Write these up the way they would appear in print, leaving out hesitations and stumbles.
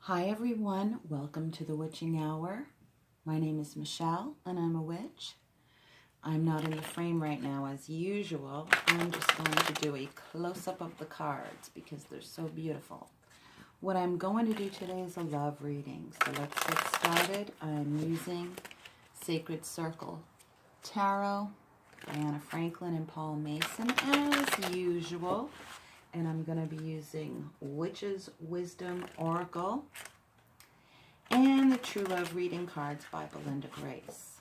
Hi everyone, welcome to the Witching Hour. My name is Michelle and I'm a witch. I'm not in the frame right now as usual. I'm just going to do a close-up of the cards because they're so beautiful. What I'm going to do today is a love reading. So let's get started. I'm using Sacred Circle Tarot, Diana Franklin and Paul Mason as usual. And I'm going to be using Witch's Wisdom Oracle and the True Love Reading cards by Belinda Grace.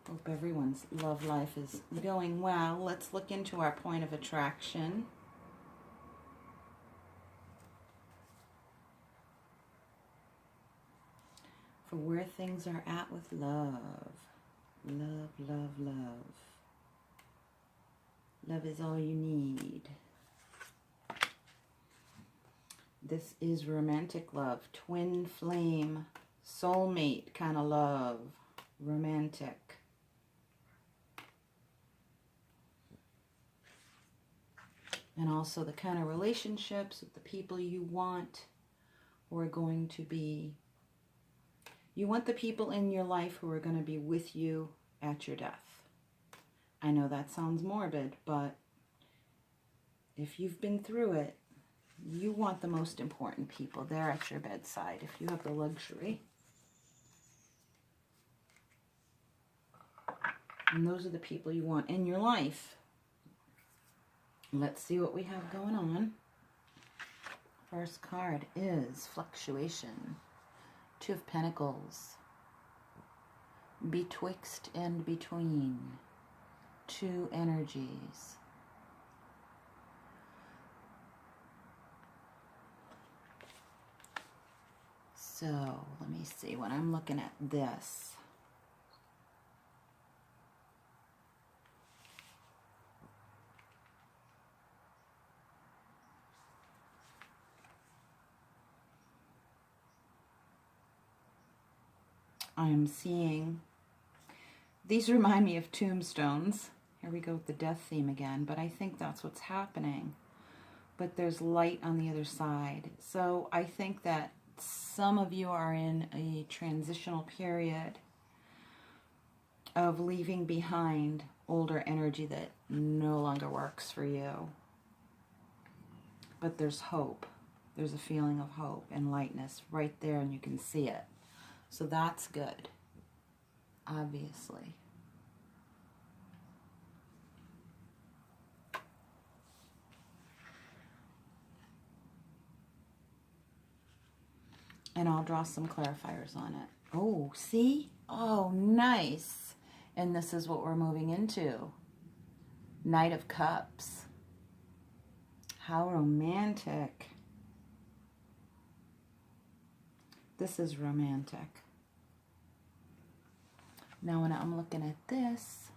Hope everyone's love life is going well. Let's look into our point of attraction. For where things are at with love. Love, love, love. Love is all you need. This is romantic love, twin flame, soulmate kind of love, romantic. And also the kind of relationships with the people you want who are going to be, you want the people in your life who are going to be with you at your death. I know that sounds morbid, but if you've been through it, you want the most important people there at your bedside if you have the luxury. And those are the people you want in your life. Let's see what we have going on. First card is Fluctuation. Two of Pentacles. Betwixt and between. Two energies. So, let me see, when I'm looking at this, I am seeing, these remind me of tombstones. Here we go with the death theme again, but I think that's what's happening. But there's light on the other side. So I think that some of you are in a transitional period of leaving behind older energy that no longer works for you. But there's hope. There's a feeling of hope and lightness right there, and you can see it. So that's good, obviously. And I'll draw some clarifiers on it. Oh, see? Oh, nice. And this is what we're moving into. Knight of Cups. How romantic. This is romantic. Now when I'm looking at this,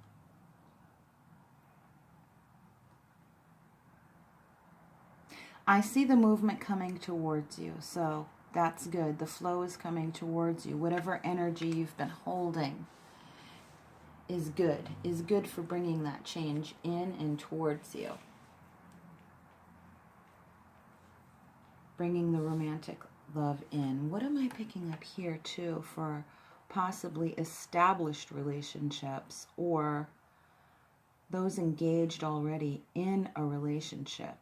I see the movement coming towards you. So that's good. The flow is coming towards you. Whatever energy you've been holding is good for bringing that change in and towards you. Bringing the romantic love in. What am I picking up here too for possibly established relationships or those engaged already in a relationship?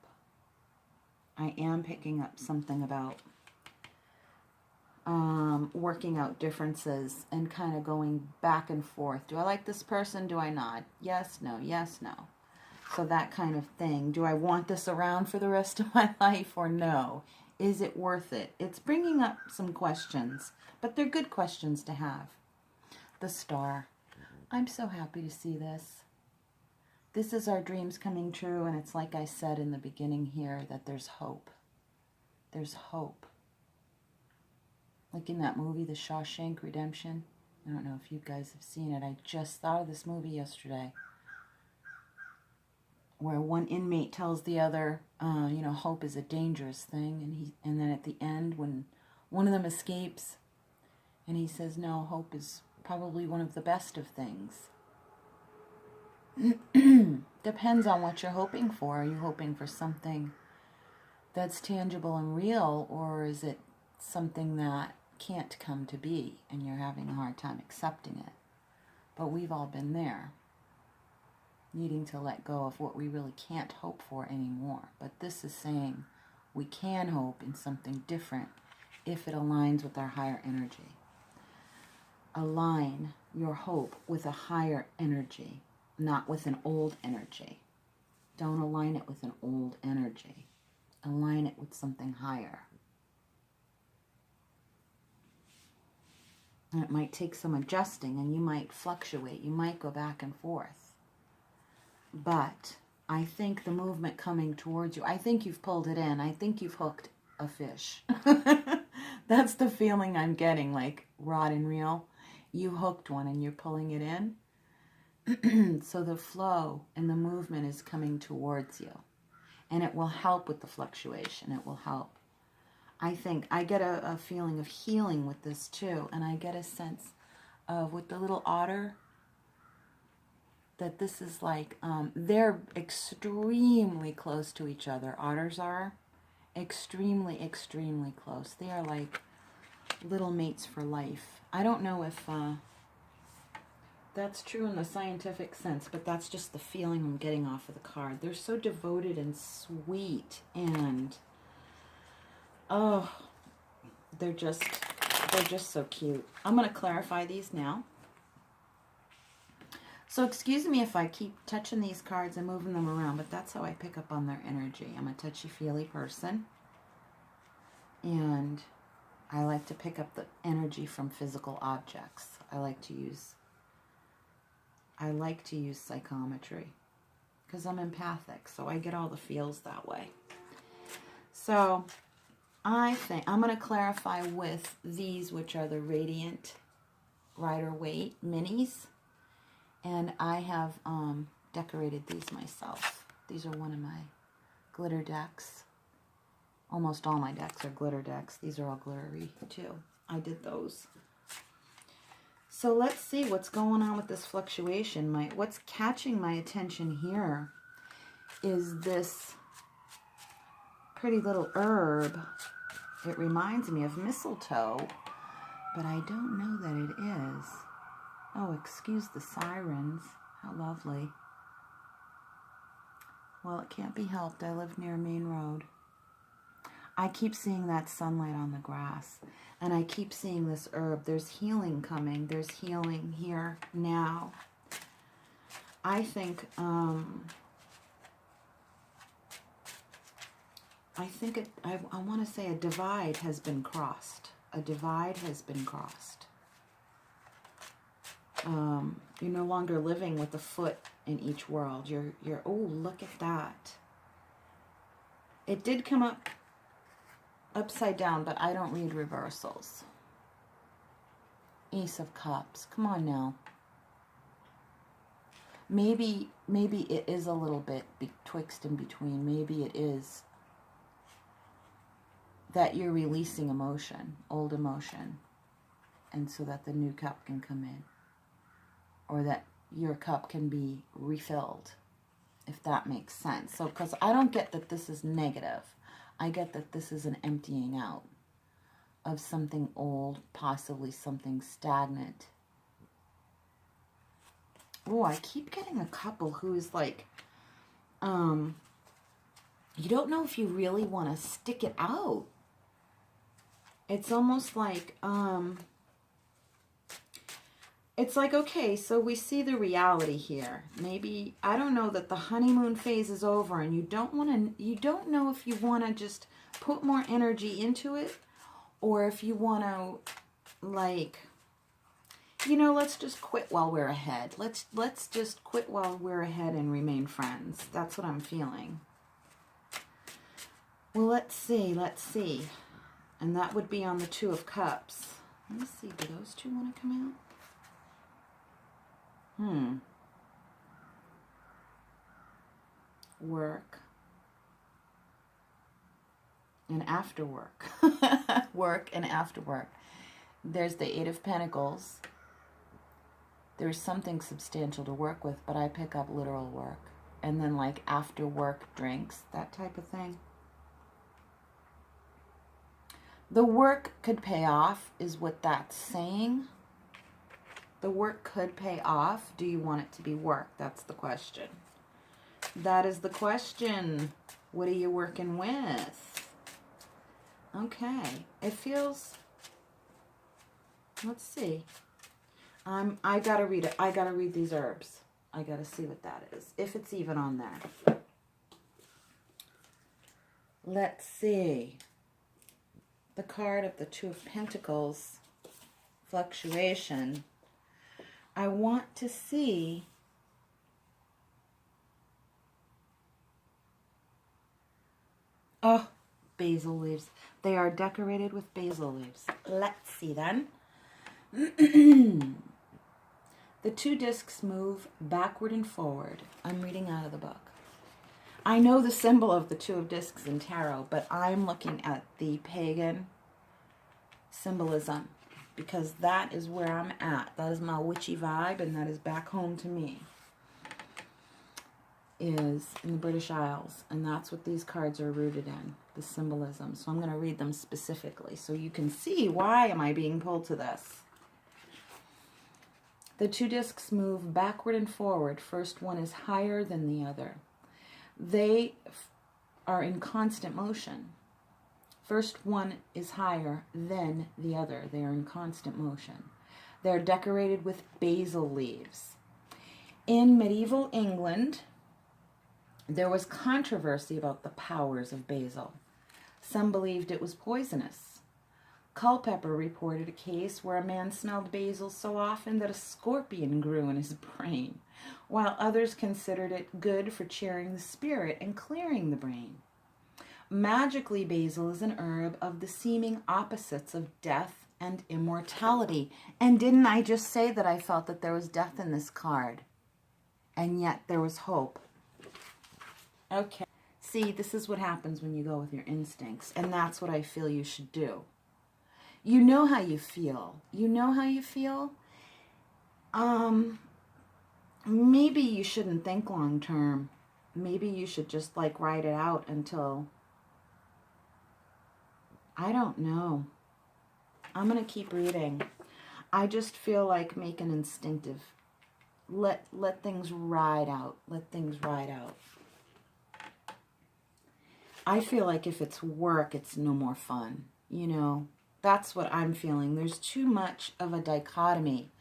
I am picking up something about working out differences and kind of going back and forth. Do I like this person? Do I not? Yes, no, yes, no. So that kind of thing. Do I want this around for the rest of my life or no? Is it worth it? It's bringing up some questions, but they're good questions to have. The Star. I'm so happy to see this. This is our dreams coming true, and it's like I said in the beginning here, that there's hope. There's hope. Like in that movie, The Shawshank Redemption. I don't know if you guys have seen it. I just thought of this movie yesterday, where one inmate tells the other, hope is a dangerous thing, and then at the end, when one of them escapes, and he says, no, hope is probably one of the best of things. Depends on what you're hoping for. Are you hoping for something that's tangible and real, or is it something that can't come to be and you're having a hard time accepting it? But we've all been there, needing to let go of what we really can't hope for anymore. But this is saying we can hope in something different if it aligns with our higher energy. Align your hope with a higher energy, not with an old energy. Don't align it with an old energy. Align it with something higher. And it might take some adjusting, and you might fluctuate. You might go back and forth. But I think the movement coming towards you, I think you've pulled it in. I think you've hooked a fish. That's the feeling I'm getting, like rod and reel. You hooked one and you're pulling it in. So the flow and the movement is coming towards you. And it will help with the fluctuation. It will help. I think I get a feeling of healing with this too. And I get a sense of, with the little otter, that this is like, they're extremely close to each other. Otters are extremely, extremely close. They are like little mates for life. I don't know if that's true in the scientific sense, but that's just the feeling I'm getting off of the card. They're so devoted and sweet, and oh, they're just so cute. I'm going to clarify these now. So excuse me if I keep touching these cards and moving them around, but that's how I pick up on their energy. I'm a touchy-feely person, and I like to pick up the energy from physical objects. I like to use psychometry because I'm empathic, so I get all the feels that way. So I think I'm going to clarify with these, which are the Radiant Rider-Waite minis. And I have decorated these myself. These are one of my glitter decks. Almost all my decks are glitter decks. These are all glittery too. I did those. So let's see what's going on with this fluctuation. What's catching my attention here is this pretty little herb. It reminds me of mistletoe, but I don't know that it is. Oh, excuse the sirens. How lovely. Well, it can't be helped. I live near a main road. I keep seeing that sunlight on the grass. And I keep seeing this herb. There's healing coming. There's healing here now. I think, I want to say a divide has been crossed. A divide has been crossed. You're no longer living with a foot in each world. You're oh, look at that. It did come up upside down, but I don't read reversals. Ace of Cups. Come on now. Maybe it is a little bit betwixt and between. Maybe it is that you're releasing emotion, old emotion, and so that the new cup can come in. Or that your cup can be refilled, if that makes sense. So, because I don't get that this is negative. I get that this is an emptying out of something old, possibly something stagnant. Oh, I keep getting a couple who's like, you don't know if you really want to stick it out. It's almost like, it's like, okay, so we see the reality here. Maybe, I don't know, that the honeymoon phase is over and you don't know if you want to just put more energy into it, or if you want to, like, you know, let's just quit while we're ahead. Let's just quit while we're ahead and remain friends. That's what I'm feeling. Well, let's see. And that would be on the Two of Cups. Let me see, do those two want to come out? Work and after work. Work and after work. There's the Eight of Pentacles. There's something substantial to work with, but I pick up literal work. and then like after work drinks, that type of thing. The work could pay off is what that's saying. The work could pay off. Do you want it to be work? That's the question. That is the question. What are you working with? Okay. It feels... Let's see. I gotta read it. I gotta read these herbs. I gotta see what that is. If it's even on there. Let's see. The card of the Two of Pentacles. Fluctuation. I want to see... Oh, basil leaves. They are decorated with basil leaves. Let's see then. The two discs move backward and forward. I'm reading out of the book. I know the symbol of the Two of Discs in tarot, but I'm looking at the pagan symbolism because that is where I'm at. That is my witchy vibe, and that is back home to me. Is in the British Isles, and that's what these cards are rooted in, the symbolism. So I'm going to read them specifically so you can see why am I being pulled to this. The two discs move backward and forward. First one is higher than the other. They are in constant motion. First one is higher than the other. They are in constant motion. They're decorated with basil leaves. In medieval England, there was controversy about the powers of basil. Some believed it was poisonous. Culpeper reported a case where a man smelled basil so often that a scorpion grew in his brain, while others considered it good for cheering the spirit and clearing the brain. Magically, basil is an herb of the seeming opposites of death and immortality. And didn't I just say that I felt that there was death in this card? And yet there was hope. Okay. See, this is what happens when you go with your instincts, and that's what I feel you should do. You know how you feel. You know how you feel? Maybe you shouldn't think long term. Maybe you should just like ride it out until... I don't know. I'm going to keep reading. I just feel like make an instinctive... Let things ride out. Let things ride out. I feel like if it's work, it's no more fun. You know, that's what I'm feeling. There's too much of a dichotomy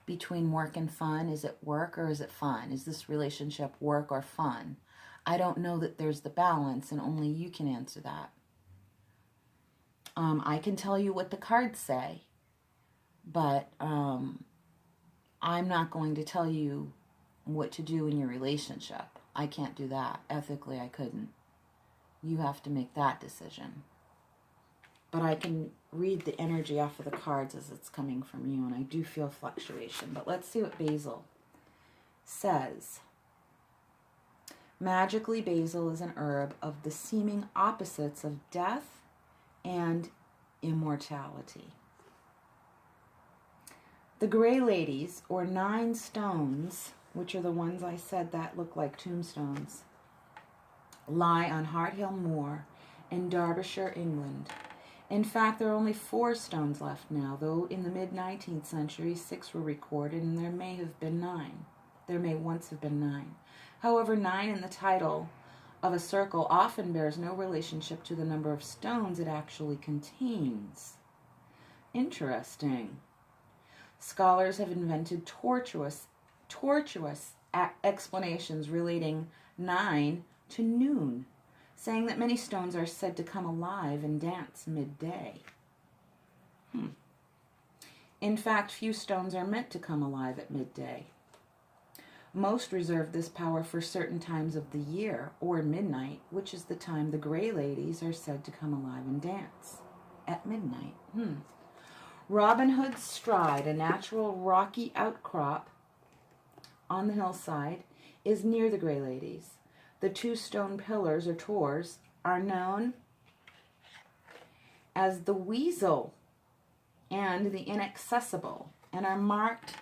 between work and fun. Is it work or is it fun? Is this relationship work or fun? I don't know that there's the balance, and only you can answer that. I can tell you what the cards say, but I'm not going to tell you what to do in your relationship. I can't do that. Ethically, I couldn't. You have to make that decision. But I can read the energy off of the cards as it's coming from you, and I do feel fluctuation. But let's see what basil says. Magically, basil is an herb of the seeming opposites of death and immortality. The Gray Ladies, or 9 stones, which are the ones I said that look like tombstones, lie on Harthill Moor in Derbyshire, England. In fact, there are only 4 stones left now, though in the mid-19th century 6 were recorded, and there may have been 9. There may once have been 9. However, 9 in the title of a circle often bears no relationship to the number of stones it actually contains. Interesting. Scholars have invented tortuous explanations relating 9 to noon, saying that many stones are said to come alive and dance midday. In fact, few stones are meant to come alive at midday. Most reserve this power for certain times of the year, or midnight, which is the time the Gray Ladies are said to come alive and dance. At midnight. Robin Hood's Stride, a natural rocky outcrop on the hillside, is near the Gray Ladies. The 2 stone pillars, or tors, are known as the Weasel and the Inaccessible, and are marked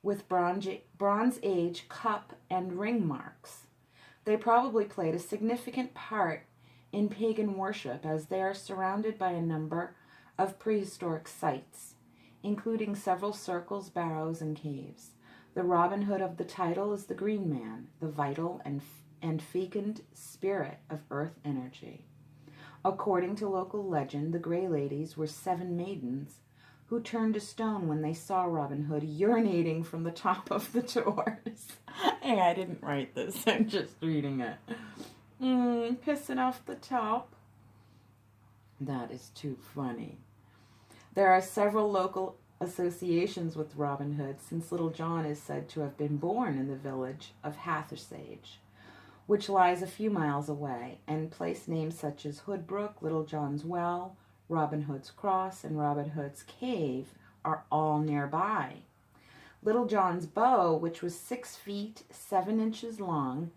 with Bronze Age cup and ring marks. They probably played a significant part in pagan worship as they are surrounded by a number of prehistoric sites, including several circles, barrows, and caves. The Robin Hood of the title is the Green Man, the vital and fecund spirit of earth energy. According to local legend, the Grey Ladies were 7 maidens who turned to stone when they saw Robin Hood urinating from the top of the doors. Hey, I didn't write this. I'm just reading it. Pissing off the top. That is too funny. There are several local associations with Robin Hood, since Little John is said to have been born in the village of Hathersage, which lies a few miles away, and place names such as Hoodbrook, Little John's Well, Robin Hood's Cross, and Robin Hood's Cave are all nearby. Little John's bow, which was 6 feet 7 inches long,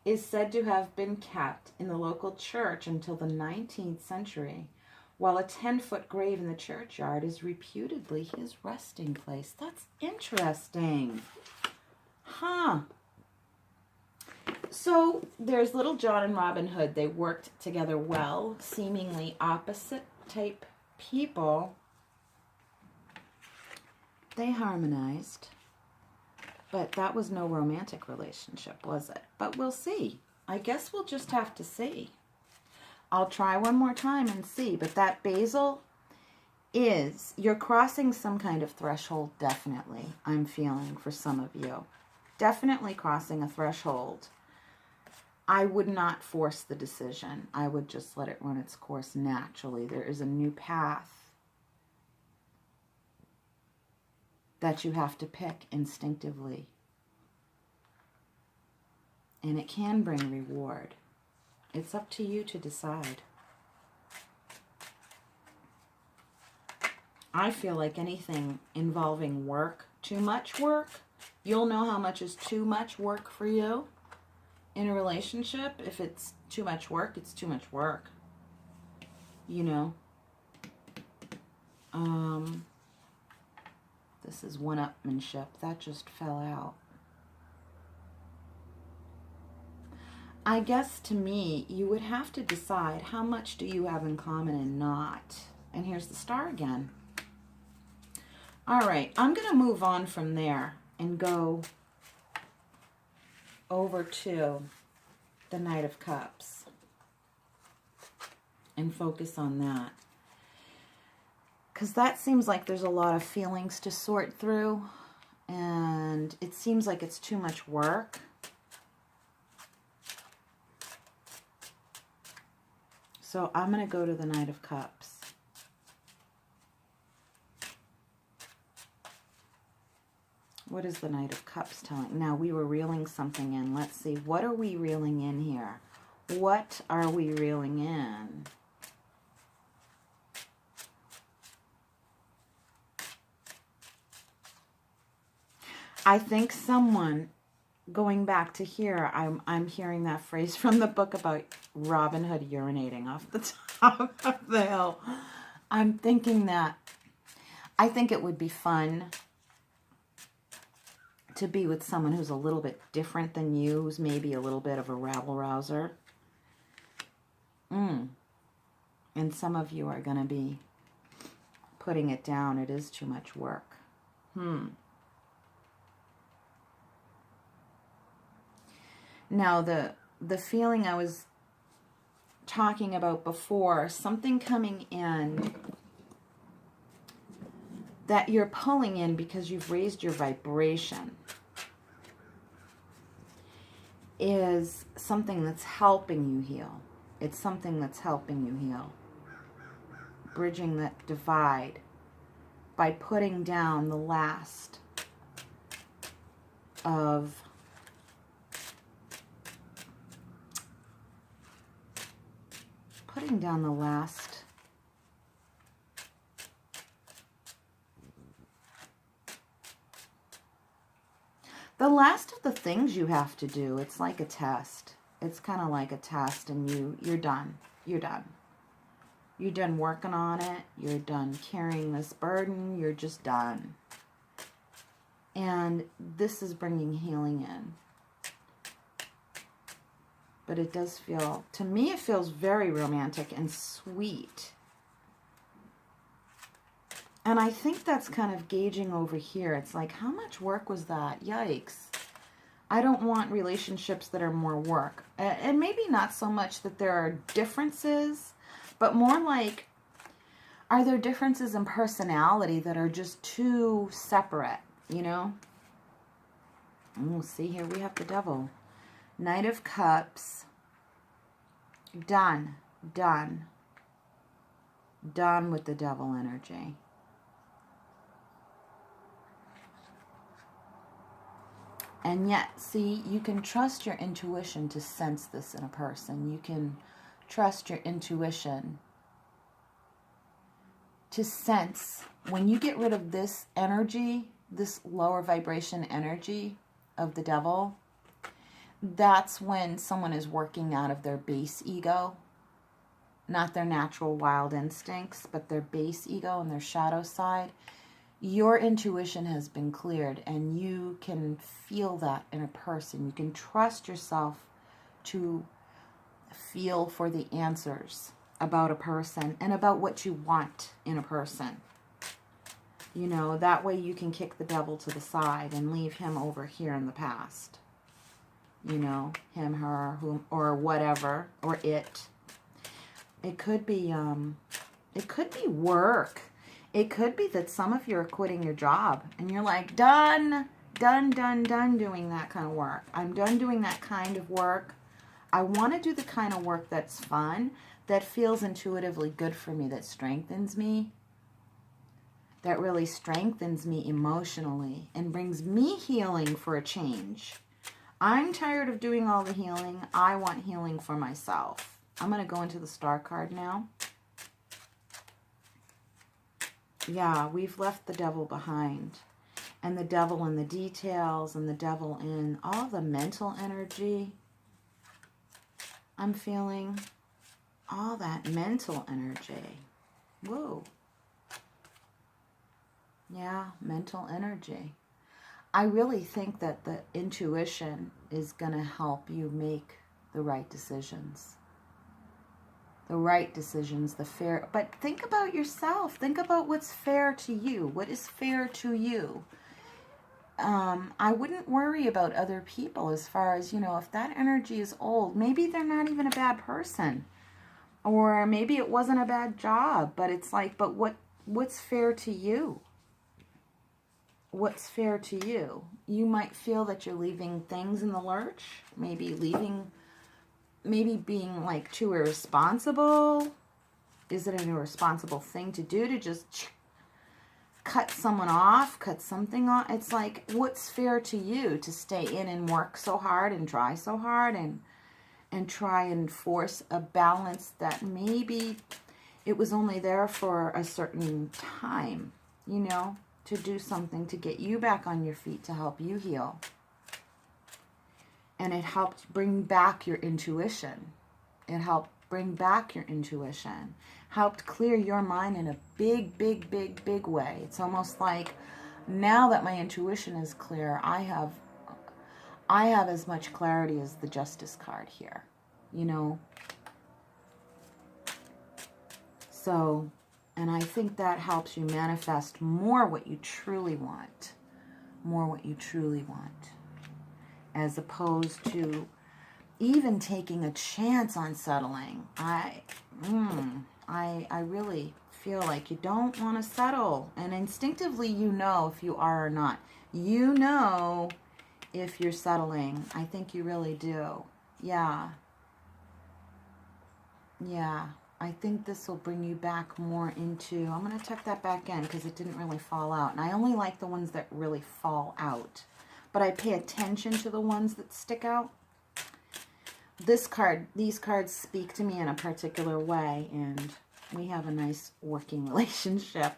is said to have been kept in the local church until the 19th century, while a 10-foot grave in the churchyard is reputedly his resting place. That's interesting. Huh. So there's Little John and Robin Hood. They worked together well, seemingly opposite type people. They harmonized. But that was no romantic relationship, was it? But we'll see. I guess we'll just have to see. I'll try one more time and see. But that basil is, you're crossing some kind of threshold, definitely, I'm feeling for some of you. Definitely crossing a threshold. I would not force the decision. I would just let it run its course naturally. There is a new path that you have to pick instinctively. And it can bring reward. It's up to you to decide. I feel like anything involving work, too much work, you'll know how much is too much work for you in a relationship. If it's too much work, it's too much work. You know? This is one-upmanship. That just fell out. I guess to me, you would have to decide how much do you have in common and not. And here's the star again. All right, I'm going to move on from there and go over to the Knight of Cups and focus on that. Because that seems like there's a lot of feelings to sort through, and it seems like it's too much work. So I'm going to go to the Knight of Cups. What is the Knight of Cups telling? Now, we were reeling something in. Let's see. What are we reeling in here? What are we reeling in? I think someone, going back to here, I'm hearing that phrase from the book about Robin Hood urinating off the top of the hill. I'm thinking that I think it would be fun to be with someone who's a little bit different than you, who's maybe a little bit of a rabble-rouser. And some of you are going to be putting it down. It is too much work. Now, the feeling I was talking about before, something coming in that you're pulling in because you've raised your vibration, is something that's helping you heal. It's something that's helping you heal. Bridging that divide by putting down the last of the last of the things you have to do. It's like a test. It's kind of like a test, and you're done. You're done. You're done working on it. You're done carrying this burden. You're just done. And this is bringing healing in. But it does feel, to me, it feels very romantic and sweet. And I think that's kind of gauging over here. It's like, how much work was that? Yikes. I don't want relationships that are more work. And maybe not so much that there are differences, but more like, are there differences in personality that are just too separate, you know? And we'll see here, we have the Devil. Knight of Cups. Done. Done. Done with the Devil energy. And yet, see, you can trust your intuition to sense this in a person. You can trust your intuition to sense. When you get rid of this energy, this lower vibration energy of the Devil, that's when someone is working out of their base ego. Not their natural wild instincts, but their base ego and their shadow side. Your intuition has been cleared, and you can feel that in a person. You can trust yourself to feel for the answers about a person and about what you want in a person. You know, that way you can kick the Devil to the side and leave him over here in the past. You know, him, her, whom, or whatever, or it. It could be work. It could be that some of you are quitting your job and you're like, done doing that kind of work. I'm done doing that kind of work. I want to do the kind of work that's fun, that feels intuitively good for me, that strengthens me, that really strengthens me emotionally and brings me healing for a change. I'm tired of doing all the healing. I want healing for myself. I'm going to go into the Star card now. Yeah, we've left the Devil behind. And the Devil in the details, and the Devil in all the mental energy. I'm feeling all that mental energy. Whoa. Yeah, mental energy. I really think that the intuition is going to help you make the right decisions. The right decisions, the fair. But think about yourself. Think about what's fair to you. What is fair to you? I wouldn't worry about other people as far as, you know, if that energy is old, maybe they're not even a bad person. Or maybe it wasn't a bad job, but it's like, but what's fair to you? What's fair to you? You might feel that you're leaving things in the lurch, maybe being like too irresponsible. Is it an irresponsible thing to do to just cut someone off, cut something off? It's like, what's fair to you to stay in and work so hard and try so hard and try and force a balance that maybe it was only there for a certain time, you know, to do something to get you back on your feet, to help you heal. And it helped bring back your intuition. It helped bring back your intuition. Helped clear your mind in a big, big, big, big way. It's almost like now that my intuition is clear, I have as much clarity as the Justice card here, you know. So, and I think that helps you manifest more what you truly want. More what you truly want. As opposed to even taking a chance on settling. I really feel like you don't want to settle. And instinctively you know if you are or not. You know if you're settling. I think you really do. Yeah. Yeah. I think this will bring you back more into... I'm going to tuck that back in because it didn't really fall out. And I only like the ones that really fall out. But I pay attention to the ones that stick out. These cards speak to me in a particular way, and we have a nice working relationship.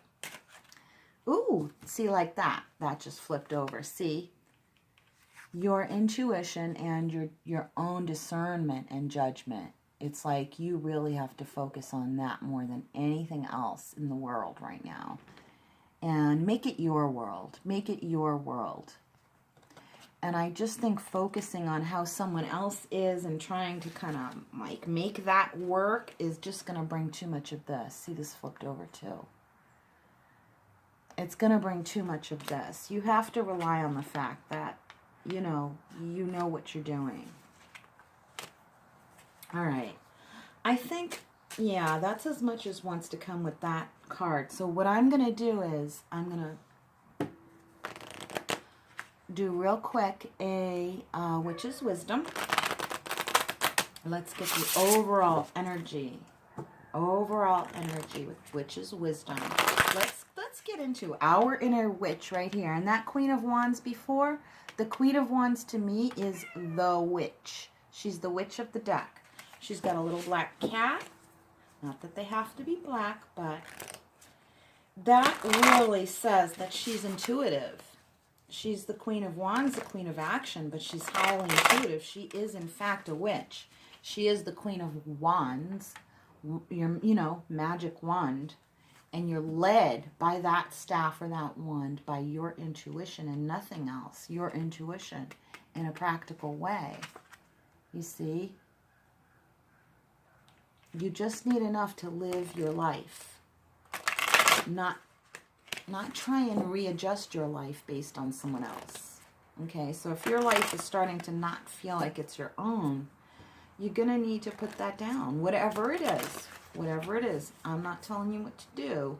Ooh, see, like that. That just flipped over. See? Your intuition and your own discernment and judgment. It's like you really have to focus on that more than anything else in the world right now. and make it your world. Make it your world. And I just think focusing on how someone else is and trying to kind of like make that work is just going to bring too much of this. See, this flipped over too. It's going to bring too much of this. You have to rely on the fact that, you know what you're doing. All right. I think, yeah, that's as much as wants to come with that card. So what I'm going to do is I'm going to do real quick a Witch's Wisdom. Let's get the overall energy with Witch's Wisdom. Let's get into our inner witch right here. And that Queen of Wands before, the Queen of Wands to me is the witch. She's the witch of the deck. She's got a little black cat. Not that they have to be black, but that really says that she's intuitive. She's the Queen of Wands, the Queen of Action, but she's highly intuitive. She is, in fact, a witch. She is the Queen of Wands, your, magic wand, and you're led by that staff or that wand by your intuition and nothing else. Your intuition in a practical way. You see? You just need enough to live your life. Not try and readjust your life based on someone else. Okay, so if your life is starting to not feel like it's your own, you're going to need to put that down. Whatever it is. Whatever it is. I'm not telling you what to do,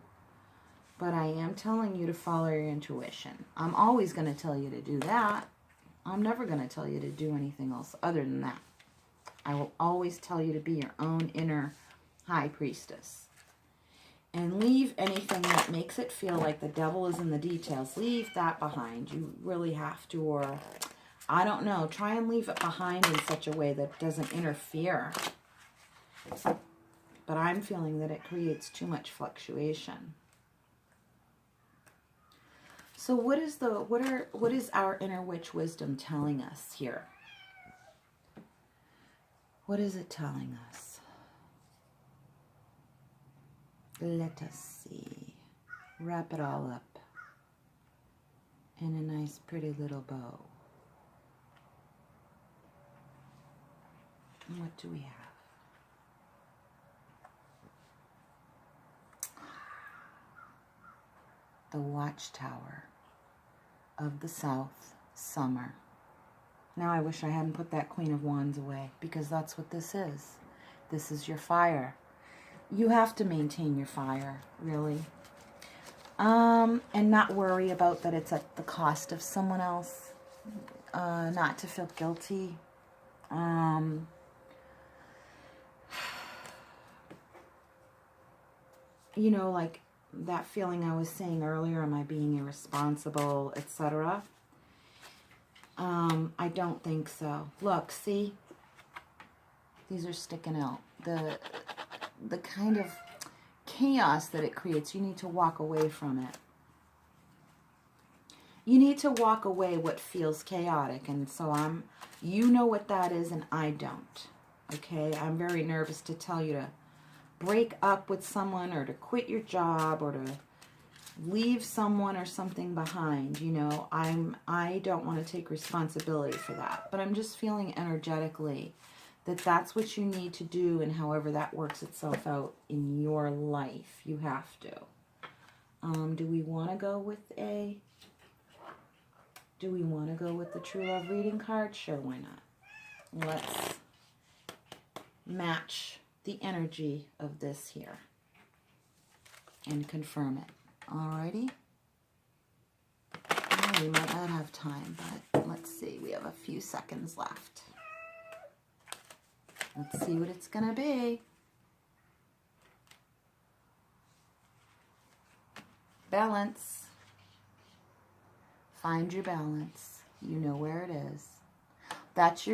but I am telling you to follow your intuition. I'm always going to tell you to do that. I'm never going to tell you to do anything else other than that. I will always tell you to be your own inner high priestess. And leave anything that makes it feel like the devil is in the details. Leave that behind. You really have to, or I don't know, try and leave it behind in such a way that doesn't interfere. But I'm feeling that it creates too much fluctuation. So what is our inner witch wisdom telling us here? What is it telling us? Let us see. Wrap it all up in a nice pretty little bow. And what do we have? The Watchtower of the South, Summer. Now I wish I hadn't put that Queen of Wands away, because that's what this is. This is your fire. You have to maintain your fire, really. And not worry about that it's at the cost of someone else. Not to feel guilty. Like that feeling I was saying earlier, am I being irresponsible, etc.? I don't think so. Look, see? These are sticking out. The kind of chaos that it creates, you need to walk away from it. You need to walk away what feels chaotic. And so you know what that is and I don't. Okay? I'm very nervous to tell you to break up with someone or to quit your job or to leave someone or something behind. I don't want to take responsibility for that. But I'm just feeling energetically that that's what you need to do, and however that works itself out in your life, you have to. Do we want to go with the True Love reading card? Sure, why not? Let's match the energy of this here and confirm it. Alrighty? Well, we might not have time, but let's see. We have a few seconds left. Let's see what it's going to be. Balance. Find your balance. You know where it is. That's your